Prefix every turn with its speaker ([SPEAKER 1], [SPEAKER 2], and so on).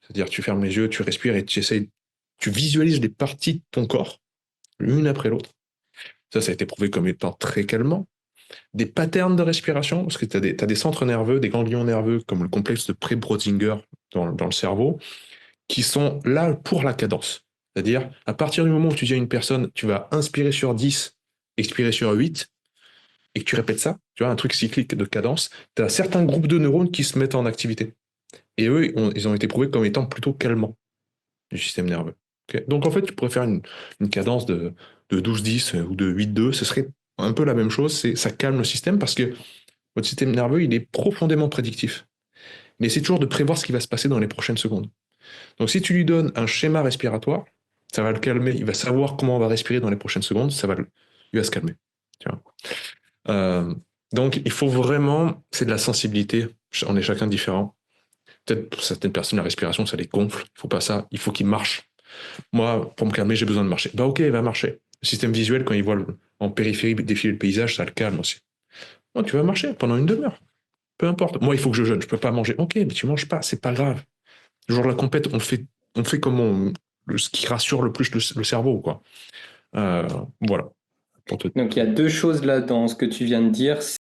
[SPEAKER 1] C'est-à-dire, tu fermes les yeux, tu respires et tu visualises les parties de ton corps, l'une après l'autre. Ça a été prouvé comme étant très calmant. Des patterns de respiration, parce que tu as des centres nerveux, des ganglions nerveux, comme le complexe de Pré-Brodinger dans le cerveau, qui sont là pour la cadence. C'est-à-dire, à partir du moment où tu dis à une personne, tu vas inspirer sur 10, expirer sur 8, et que tu répètes ça, tu vois, un truc cyclique de cadence, tu as certains groupes de neurones qui se mettent en activité. Et eux, ils ont été prouvés comme étant plutôt calmants du système nerveux. Okay. Donc en fait, tu pourrais faire une cadence de 12-10 ou de 8-2, ce serait un peu la même chose, ça calme le système parce que votre système nerveux, il est profondément prédictif. Mais c'est toujours de prévoir ce qui va se passer dans les prochaines secondes. Donc si tu lui donnes un schéma respiratoire, ça va le calmer, il va savoir comment on va respirer dans les prochaines secondes, il va se calmer. Tu vois. Donc il faut vraiment, c'est de la sensibilité, on est chacun différent. Peut-être pour certaines personnes, la respiration, ça les gonfle, il faut pas ça, il faut qu'ils marchent. Moi, pour me calmer, j'ai besoin de marcher. Bah ok, il va marcher. Le système visuel, quand il voit en périphérie défiler le paysage, ça le calme aussi. Non, tu vas marcher pendant une demi-heure. Peu importe. Moi, il faut que je jeûne, je peux pas manger. Ok, mais tu manges pas, c'est pas grave. Le jour de la compète, on fait comme ce qui rassure le plus le cerveau, quoi. Euh, voilà.
[SPEAKER 2] Donc il y a deux choses là dans ce que tu viens de dire.